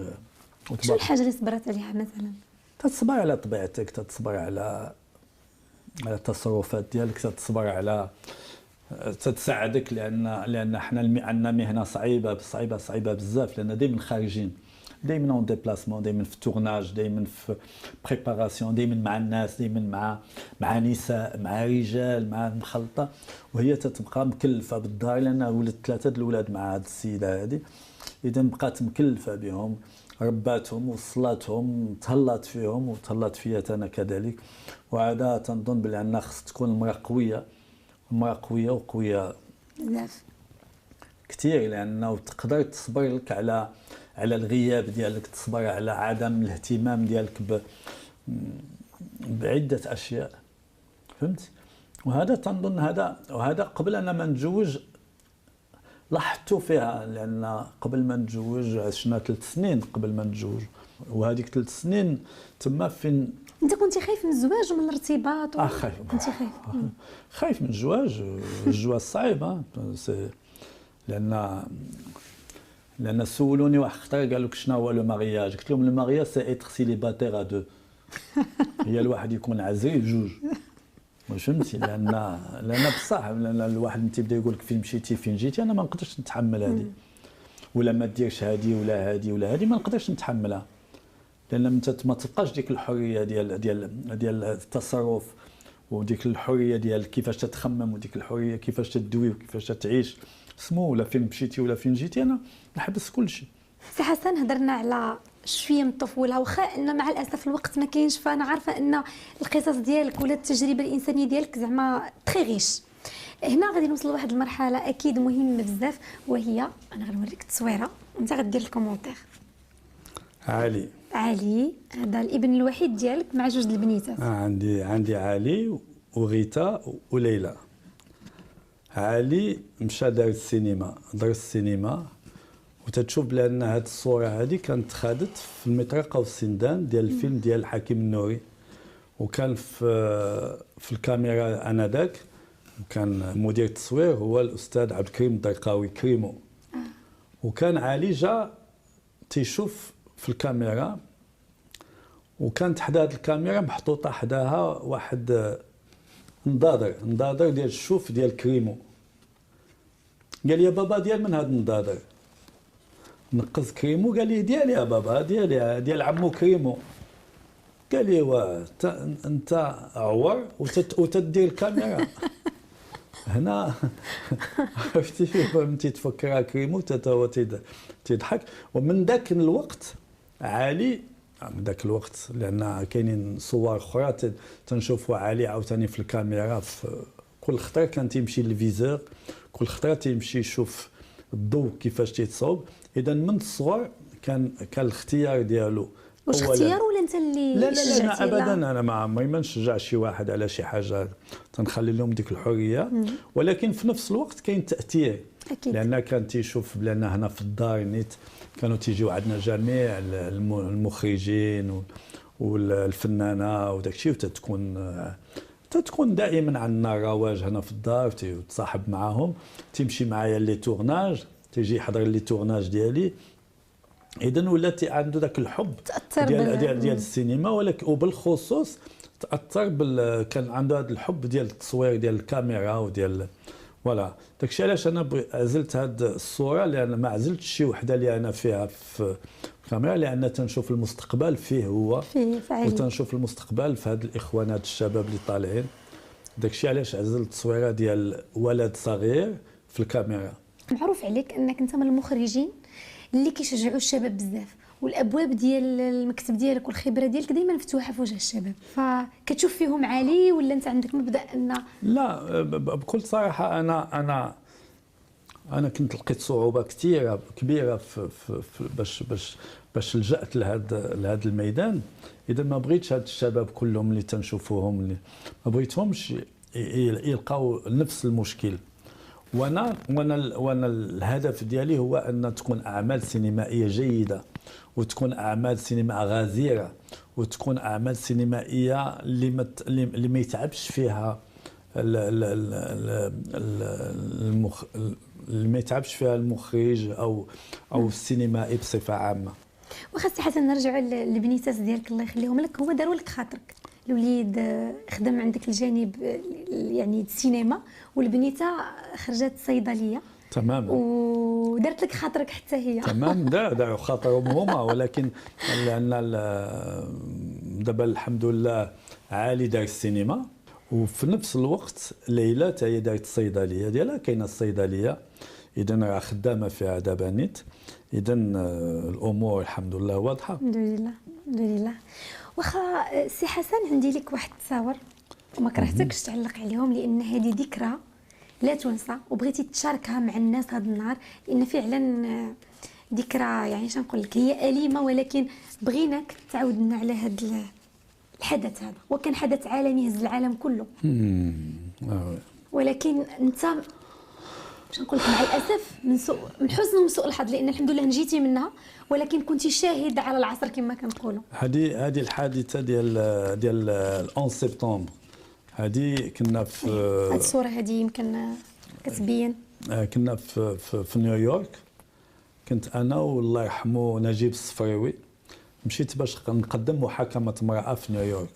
A: شنو الحاجه اللي صبرت عليها مثلا؟
B: تتصبر على طبيعتك، تتصبر على التصرفات ديالك، تتصبر على تتساعدك، لان حنا عندنا مهنه صعيبه بزاف، لان دائما خارجين، دائما اون ديبلاسمون، دائما في التورناج، دائما في بريباراسيون، دائما مع الناس، دائما مع نساء، مع رجال، مع مخلطه، وهي تتبقى مكلفه بالدار، لان ولدت 3 الاولاد مع هذه السيده هذه، اذا بقات مكلفه بهم، رباتهم وصلاتهم، تهلات فيهم وتهلات فيا انا كذلك. وهذا تنظن بان خص تكون المراه قويه، وقويه
A: بزاف
B: كثير، لانه تقدر تصبر لك على الغياب ديالك، تصبر على عدم الاهتمام ديالك بعده اشياء، فهمت؟ وهذا تنظن وهذا قبل ان ما نتزوج لاحظت فيها، لان قبل ما نتزوج عشنا 3 سنين قبل ما نتزوج، وهذيك 3 سنين تما فين
A: انت كنتي خايف من الزواج ومن الارتباط
B: خايف.
A: كنتي خايف
B: خايف من الزواج صعيب، لان سولوني واحد خطره قالوا لك شنو هو لو مارياج، قلت لهم لو مارياج سي اتر سيليباتير ا دو، هي الواحد يكون عزيز بجوج، واش فهمتي؟ لان بصح لان الواحد انت يبدا يقول لك فين مشيتي فين جيتي، انا ما نقدرش نتحمل هذه، ولا ما ديرش هذه ولا هذه ما نقدرش نتحملها، لان انت ما تبقاش ديك الحريه ديال التصرف، وديك الحريه ديال كيفاش تتخمم، وديك الحريه كيفاش تدوي وكيفاش تعيش، سمو ولا فين مشيتي ولا فين جيتي، انا نحبس كل شيء.
A: سي حسن، هضرنا على شويه من الطفوله، واخا ان مع الاسف الوقت ما كاينش، فانا عارفه ان القصص ديالك ولا التجربه الانسانيه ديالك زعما تري ريش. هنا غادي نوصل لواحد المرحله اكيد مهمه بزاف، وهي انا غنوريك التصويره وانت غدير الكومونتير.
B: علي
A: هذا الابن الوحيد ديالك مع 2 البنيتات.
B: عندي علي وغيتا وليلى. علي مشى درس السينما، وتتشوف بان هذه الصوره هذه كانت خادت في المطرقه والسندان ديال الفيلم ديال الحكيم النوري، وكان في الكاميرا انذاك وكان مدير التصوير هو الاستاذ عبد الكريم الدرقاوي كريمو. وكان علي جا تيشوف في الكاميرا، وكانت حدا هذه الكاميرا محطوطه حداها واحد نضاضر ديال الشوف ديال كريمو. قال لي يا بابا ديال من هذا النضاضر؟ نقص كريمو، قال لي ديالي يا بابا، ديال عمو كريمو. قال لي انت عور وتدير الكاميرا. هنا عرفتي فهمتي، تفكرها كريمو هو تيضحك. ومن ذاك الوقت علي، من ذاك الوقت لان كاينين صور اخرى تنشوفوا علي عاوتاني في الكاميرا، في كل خطره كان تيمشي للفيزور، كل خطره تيمشي يشوف الضوء كيفاش تيتصاوب. اذا من الصغر كان الاختيار ديالو.
A: واش اختيار ولا انت اللي
B: لا انا ابدا، انا ما عمري ما نشجع شي واحد على شي حاجه، تنخلي لهم ديك الحريه. ولكن في نفس الوقت كاين تاثير
A: أكيد.
B: لان كان تيشوف بلان هنا في الدار نيت كانوا تيجيو عندنا جميع المخرجين والفنانه وداك الشيء، تتكون دائما عندنا رواج هنا في الدار، وتصاحب معاهم، تمشي معايا لي تورناج، تيجي يحضر لي تورناج ديالي. اذا ولات عنده ذاك الحب ديال السينما، ولكن وبالخصوص تاثر كان عنده هذا الحب ديال التصوير ديال الكاميرا وديال فوالا. داكشي علاش انا عزلت هذه الصوره، لان ما عزلتش شي وحده اللي انا فيها في الكاميرا، لان تنشوف المستقبل فيه هو، وتنشوف المستقبل في هاد الاخوان هاد الشباب اللي طالعين. داكشي علاش عزلت التصويره ديال ولد صغير في الكاميرا.
A: معروف عليك انك انت من المخرجين اللي كيشجعوا الشباب بزاف، والابواب ديال المكتب ديالك والخبره ديالك دائما مفتوحه في وجه الشباب، فكتشوف فيهم عالي ولا انت عندك مبدا ان
B: لا؟ بكل صراحه انا كنت لقيت صعوبه كبيره باش لجأت لهذا الميدان. اذا ما بغيتش هاد الشباب كلهم اللي تنشوفوهم، اللي ما بغيتهمش يلقاو نفس المشكل. وانا الهدف ديالي هو ان تكون اعمال سينمائيه جيده، وتكون اعمال سينما غزيره، وتكون اعمال سينمائيه اللي ما يتعبش فيها اللي ما يتعبش فيها المخرج او السينمائي بصفه عامه.
A: واخا سي حسن نرجعوا للبنيتات ديالك الله يخليهم لك، هما داروا لك خاطرك، الوليد خدم عندك الجانب يعني السينما، والبنيته خرجت صيدليه
B: تماما
A: ودارت لك خاطرك حتى هي.
B: تمام. داروا خاطرهم هما، ولكن لان دابا الحمد لله علي دار السينما، وفي نفس الوقت ليلى حتى هي دارت الصيدليه ديالها، كاينه الصيدليه اذا راه خدامه فيها دابا نيت، اذا الامور الحمد لله واضحه.
A: الحمد لله الحمد لله. واخا سي حسن عندي لك واحد التصاور وما كرهتكش تعلق عليهم، لان هذه ذكرى لا تنسى وبغيتي تشاركها مع الناس هذا النهار، لان فعلا ذكرى يعني شنقول لك هي أليمة، ولكن بغيناك تعاود لنا على هذا الحدث هذا، وكان حدث عالمي هز العالم كله. ولكن انت باش نقول لك مع الاسف من حزن ومن سوء الحظ، لان الحمد لله نجيتي منها، ولكن كنتي شاهد على العصر كما كنقولوا.
B: هذه الحادثه ديال 11 سبتمبر، هذه كنا في
A: هذه الصوره هذه يمكن كتبين
B: كنا في نيويورك، كنت انا والله يرحمه نجيب الصفريوي، مشيت باش نقدم محاكمه امراه في نيويورك.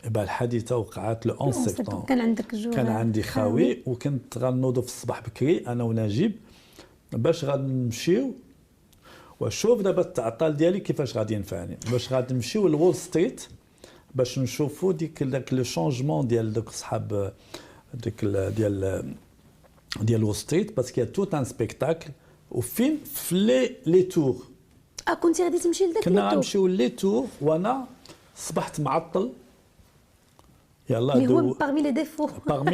B: الحادثه وقعت لو 11 سبتمبر.
A: كان عندك الجو،
B: كان عندي خاوي، وكنت غنوض في الصباح بكري انا ونجيب باش غنمشيو. وشوف دابا التعطال ديالي كيفاش غادي ينفعني، باش غادي نمشيو لول ستريت باش نشوفوا داك لو شونجمون ديال دوك صحاب ديك ديال وول ستريت، باسكو توت ان سبيكتاكل. وفين في لي تور
A: كنتي غادي تمشي لذاك
B: كنا غنمشيو لي تور، وانا صبحت معطل. يلا
A: اللي هو
B: باغمي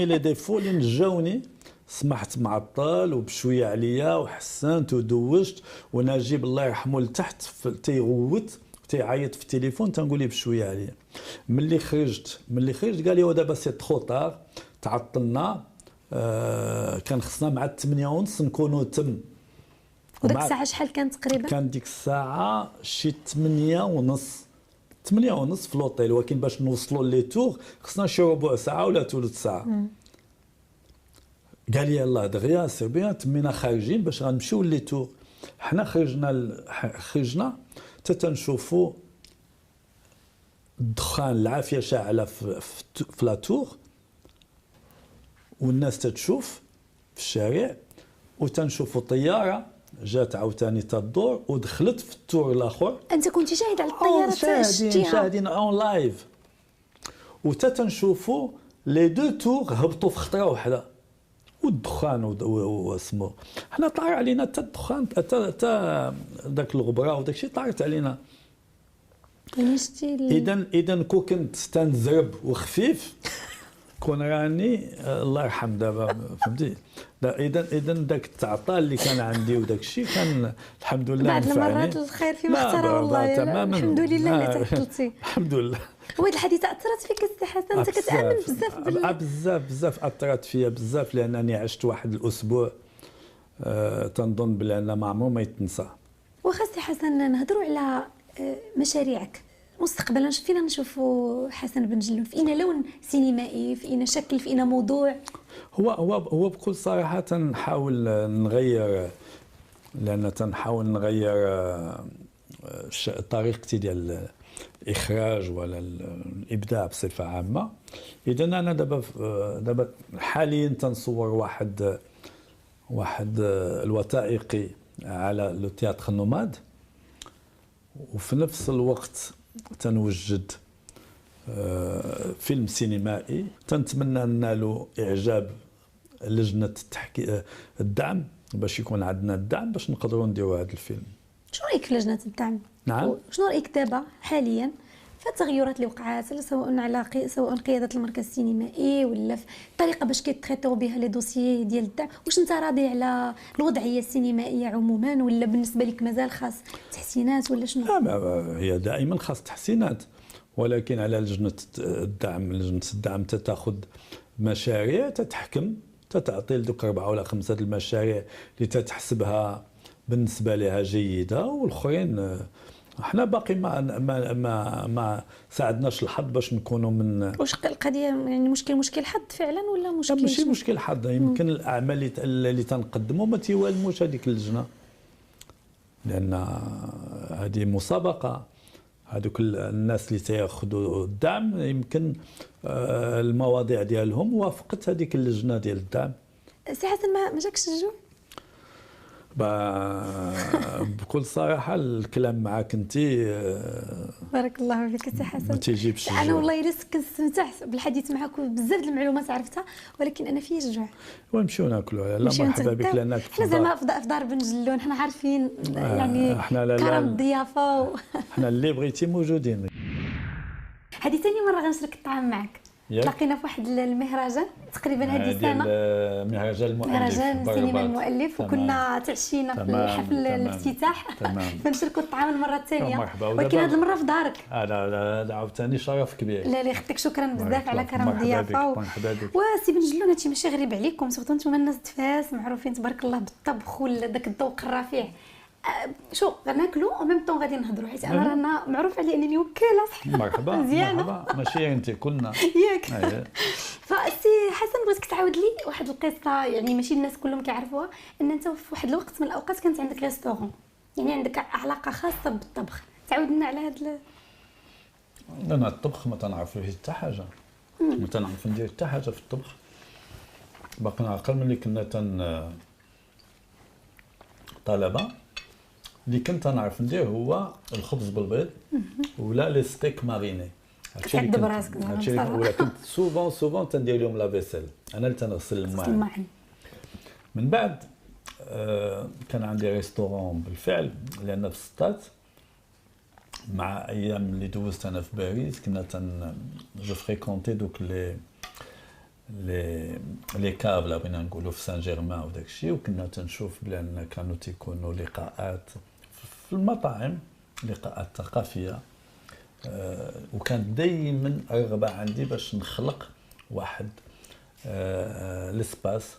B: لي ديفو اللي نجاوني، سمحت معطل وبشويه عليا وحسنت ودوجت، ونجيب الله يرحمه لتحت تيغوت تيعيط في التليفون تنقول لي بشويه عليا. ملي خرجت قال لي ودابا سي ترو طار، تعطلنا، كان خصنا مع 8:30 نكونوا تم.
A: وديك الساعه شحال كانت تقريبا؟
B: كان ديك الساعه شي 8:30 في لوطيل، ولكن باش نوصلوا لي تور خصنا شي ربع ساعه ولا ثلث ساعه. قال لي يلاه دغيا سير بيان، تمينا خارجين باش غنمشيو لي تور. حنا خرجنا حتى تنشوفوا الدخان العافيه شاعله في لا تور، والناس تتشوف في الشارع، وتنشوفوا طياره جات عاوتاني تدور ودخلت في التور الاخر.
A: انت كنتي شاهد على الطياره؟
B: شاهدين اون لايف، وتا تنشوفوا لي دو تور هبطوا في خطره واحده، والدخان واسمو حنا طار علينا حتى الدخان حتى داك الغبره وداك الشيء طارت علينا. اذا كون كنت تنزرب وخفيف كون راني الله يرحم دابا، فهمتي؟ اذا داك التعطال اللي كان عندي وداك الشيء كان الحمد لله
A: بعد المرات الخير فيما اختار والله. الحمد لله اللي تحصلتي.
B: الحمد لله.
A: وهاد الحادثه اثرت فيك السي حسن؟ انت كتامن بزاف
B: بزاف اثرت فيا بزاف، لانني عشت واحد الاسبوع تنظن بان ما عمره ما يتنسى.
A: واخا سي حسن نهضروا على مشاريعك مستقبلا، فينا نشوفوا حسن بن جلون في اين لون سينمائي، في اين شكل، في اين موضوع؟
B: هو بكل صراحه تنحاول نغير، لان تنحاول نغير طريقتي ديال الاخراج ولا الابداع بصفه عامه. اذا انا دابا حاليا تنصور واحد الوثائقي على لو تياتر نوماد، وفي نفس الوقت تنوجد فيلم سينمائي تنتمنى ننالوا اعجاب لجنه الدعم، باش يكون عندنا الدعم باش نقدروا نديروا هذا الفيلم.
A: شنو رايك في لجنه الدعم؟
B: نعم.
A: شنو رايك دابا حاليا في التغيرات اللي وقعات، سواء قياده المركز السينمائي ولا في الطريقه باش كيتريطيو بها لي دوسيي ديال الدعم؟ واش انت راضي على الوضعيه السينمائيه عموما، ولا بالنسبه لك مازال خاص تحسينات ولا شنو؟
B: هي دائما خاص تحسينات، ولكن على لجنه الدعم تاخذ مشاريع تتحكم تتعطي لدوك 4 ولا 5 المشاريع اللي تتحسبها بالنسبه لها جيده، والاخرين احنا باقي ما ساعدناش الحظ باش نكونوا من.
A: واش القضيه يعني مشكل حظ فعلا ولا مشكل؟
B: ماشي مشكل حظ، يمكن الاعمال اللي تنقدموا ما تيوالموش هذيك اللجنه، لان هذه مسابقه. هذوك الناس اللي تياخذوا الدعم يمكن المواضيع ديالهم وافقت هذيك اللجنه ديال الدعم.
A: سي حسن ما جاكش الجوع؟
B: بكل صراحه الكلام معاك انت
A: بارك الله فيك سي حسن.
B: ما تيجيبش الجوع.
A: انا والله الا كنستمتع بالحديث معك وبزاف د المعلومات عرفتها، ولكن انا فيا الجوع.
B: ونمشيو ناكلوا. لا مرحبا بك، لانك
A: حنا زعما في دار بن جلون حنا عارفين يعني كرم الضيافه
B: حنا اللي بغيتي موجودين.
A: هذه ثاني مره غنشارك الطعام معك. تلاقينا في واحد المهرجان تقريبا هذه سنه،
B: مهرجان المؤلف،
A: مهرجان سينما المؤلف، وكنا تعشينا في الحفل الافتتاح فنشاركوا الطعام المره الثانيه، ولكن هذه المره في دارك.
B: لا عاوتاني شرف كبير.
A: لا يخطيك، شكرا بزاف على كرم الضيافه. وسي بن جلون هادشي ماشي غريب عليكم، سورتو نتوما الناس تفاس معروفين تبارك الله بالطبخ وداك الذوق الرفيع. شو غناكلوا وميم طون غادي نهضروا، حيت انا رانا معروف علي انني وكاله صحيح.
B: مرحبا مرحبا، ماشي انت كلنا
A: ياك. فسي حسن بغيتك تعاود لي واحد القصه، يعني ماشي الناس كلهم كيعرفوها، ان انت في واحد الوقت من الاوقات كانت عندك ريستورون، يعني عندك علاقه خاصه بالطبخ. تعاود لنا على هذا
B: انا الطبخ ما تنعرف فيه حتى حاجه، ما تنعرف ندير حتى حاجه في الطبخ. باقي نعقل ملي كنا طلبه، اللي كنت نعرف ندير هو الخبز بالبيض ولا لي ستيك ماريني.
A: كتعذب راسك
B: ولا كنت سوفون تندير لهم لا فيسيل، انا اللي تنغسل الماعن. من بعد كان عندي ريستورون بالفعل، لان في السطات مع ايام اللي دوزت انا في باريس كنا جو فريكونتي دوك لي كابلا بغينا نقولوا في سان جيرمان وداك الشيء، وكنا تنشوف بان كانوا تيكونوا لقاءات في المطاعم، لقاءات ثقافيه. وكانت دائما رغبه عندي باش نخلق واحد لسباس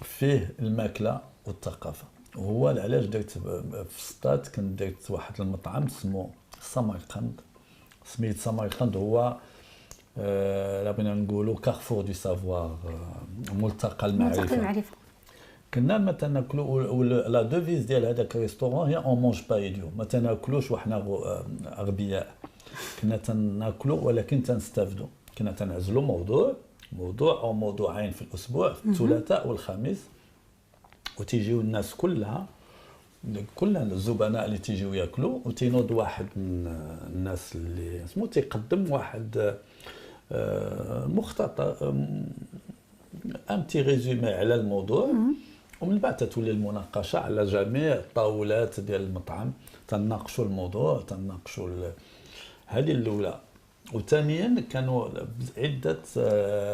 B: فيه الماكله والثقافه. وهو علاش درت في السطات، كنت درت واحد المطعم سمو سمرقند، سميت سمرقند. هو لا بغينا نقولوا كارفور دو سافوار، ملتقى المعرفه. كنا ما تناكلوا لا دوفيز ديال هذاك الريستورون هي اون مونج با ايديو، ما تناكلوش وحنا اغبياء، كنا تناكلوا ولكن تنستافدوا. كنا تنعزلوا موضوع او موضوعين في الاسبوع، في الثلاثاء والخميس، وتيجيو الناس كلها الزبناء اللي تيجيو ياكلوا، وتينوض واحد من الناس اللي اسمو تيقدم واحد مخطط امتي ريزومي على الموضوع، ومن بعد تتولي المناقشه على جميع الطاولات ديال المطعم، تناقشوا الموضوع، تناقشوا هذه الاولى. وثانيا كانوا عده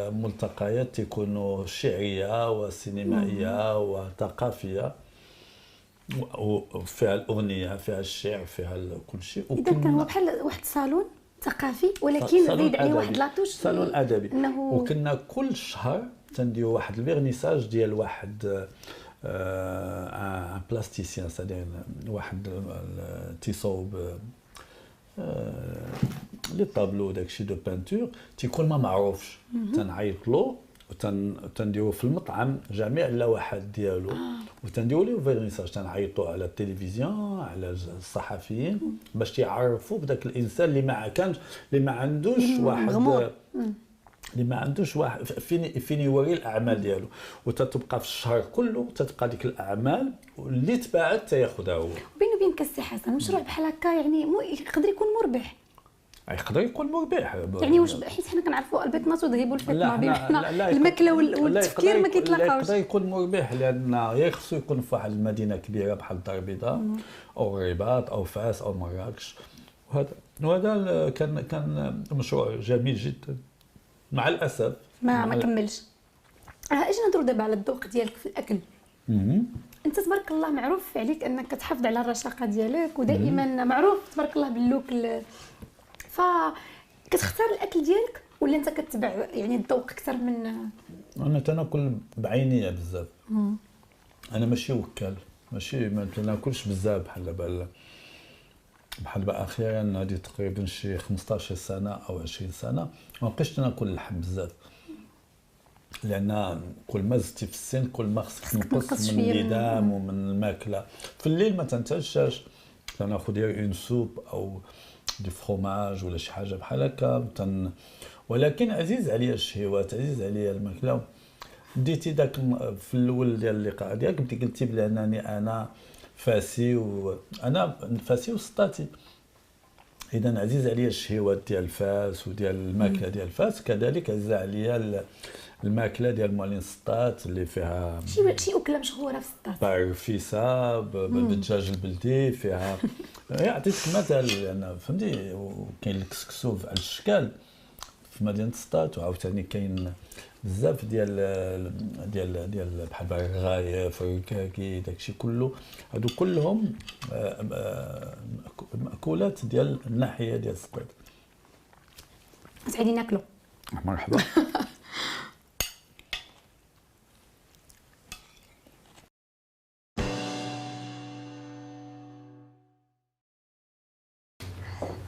B: ملتقيات تكونوا شعريه وسينمائيه وثقافيه، وفيها الاغنيه، فيها الشعر، فيها كل شيء.
A: اذا كان هو بحال واحد صالون ثقافي، ولكن زيد عليه واحد لاطوش
B: صالون ادبي. وكنا كل شهر تنديروا واحد الفيرنيساج ديال واحد ان بلاستيسيان، سادير واحد تيصوب لي طابلو داكشي دو بانتور، تيكون ما معروفش، تنعيط له وتنديروا في المطعم جميع اللوحات ديالو، وتنديروا ليه فيرنيساج، تنعيطوا على التلفزيون على الصحفيين باش تيعرفوا بداك الانسان اللي ما عندوش واحد فين يوري الاعمال ديالو. وتتبقى في الشهر كله تتبقى ديك الاعمال اللي تباعت تياخذها هو.
A: بيني وبينك السي حسن، مشروع بحال هكا يعني يقدر يكون مربح.
B: يقدر يكون مربح
A: يعني واش حيت حنا كنعرفوا البيتنا تذهب الفتنه، بين حنا الماكله والتفكير ما كيتلاقاوش.
B: يقدر يكون مربح لان خصو يكون في واحد المدينه كبيره بحال الدار البيضاء او الرباط او فاس او مراكش، وهذا كان مشروع جميل جدا. مع الاسف
A: ما كملش. اجي نهضروا دابا على الذوق ديالك في الاكل. انت تبارك الله معروف عليك انك كتحافظ على الرشاقه ديالك، ودائما معروف تبارك الله باللوك، فكتختار الاكل ديالك ولا انت كتبع يعني الذوق اكثر من
B: انا تناكل بعينيا بزاف. انا ماشي وكال، ماشي ما تناكلش بزاف بحال اخيرا هذه تقريبا شي 15 سنه او 20 سنه ما بقيتش ناكل اللحم بزاف، لان كل ما زدتي في السن كل ما خصك تنقص من اللدام ومن الماكله. في الليل ما تنتعشاش، تناخذ اون سوب او دي فروماج ولا شي حاجه بحال هكا ولكن عزيز عليا الشهوات، عزيز عليا الماكله. بديتي داك في الاول ديال اللقاء ديالك بديتي قلتي بلي انني انا فاسي وانا فاسي وسطاتي، اذا عزيز عليا الشهوات ديال فاس وديال الماكله ديال فاس، كذلك عزيز عليا الماكله ديال موالين سطات اللي فيها
A: شي اكله مشهوره في سطات،
B: بارفيسا بالدجاج البلدي، فيها عطيتك مثال لان فهمتي. وكاين الكسكسو على الشكال في مدينه سطات، وعاوتاني كاين بزاف ديال بحال الرغايف الكاكي داكشي كله، هادو كلهم مأكولات ديال الناحيه ديال سطات.
A: تعالي ناكلو.
B: مرحبا.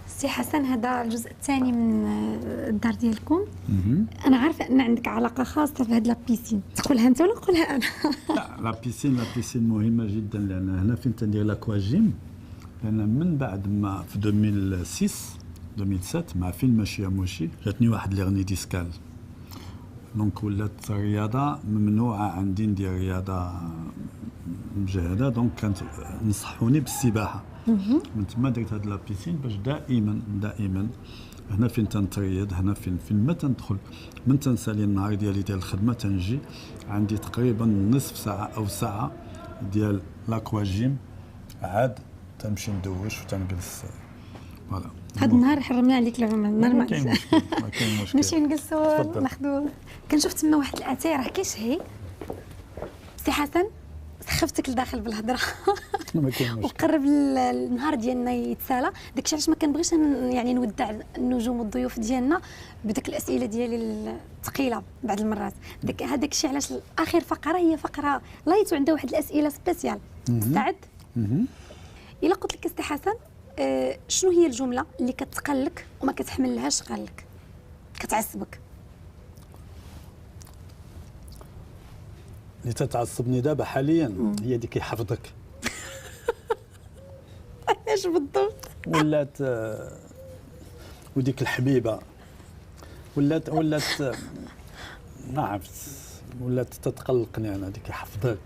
A: سي حسن، هذا الجزء الثاني من الدار ديالكم. انا عارفه ان عندك علاقه خاصه في هذه لابيسين، تقولها انت ولا نقولها انا؟
B: لا، لابيسين مهمه جدا، لان هنا فين تندير لاكواجيم، لان من بعد ما في 2007 مع فيلم شياموشي جاتني واحد ليغني ديسكال، دونك ولات الرياضه ممنوعه عندي ندير رياضه مجهده، دونك كانت نصحوني بالسباحه. من تما درت هاد لابيسين باش دائما هنا فين تنتريض، هنا فين ما تندخل من تنسالي النهار ديالي ديال الخدمه، تنجي عندي تقريبا نصف ساعه او ساعه ديال لاكواجيم، عاد تنمشي ندوش وتنجلس. فوالا
A: هاد النهار حرمنا عليك العمل، النهار ما
B: كاين مشكل، ما كاين مشكل.
A: نمشيو نجلسوا ناخذوا. كنشوف تما واحد الاتاي راه كيشهي. سي حسن سخفتك لداخل بالهضره.
B: ما كاين مشكل.
A: وقرب النهار ديالنا يتسالى، داكشي علاش ما كنبغيش يعني نودع النجوم والضيوف ديالنا بداك الاسئله ديالي الثقيله بعض المرات. هذاك الشيء علاش اخر فقره هي فقره لايت وعندها واحد الاسئله سبيسيال. مستعد؟ الا قلت لك سي حسن شنو هي الجمله اللي كتقلك وما كتحملهاش قالك، كتعصبك؟
B: اللي تتعصبني دابا حاليا هي ديك يحفظك.
A: ايش بالضبط؟
B: ولات وديك الحبيبه ولات ما عرفت، ولات تتقلقني انا ديك يحفظك.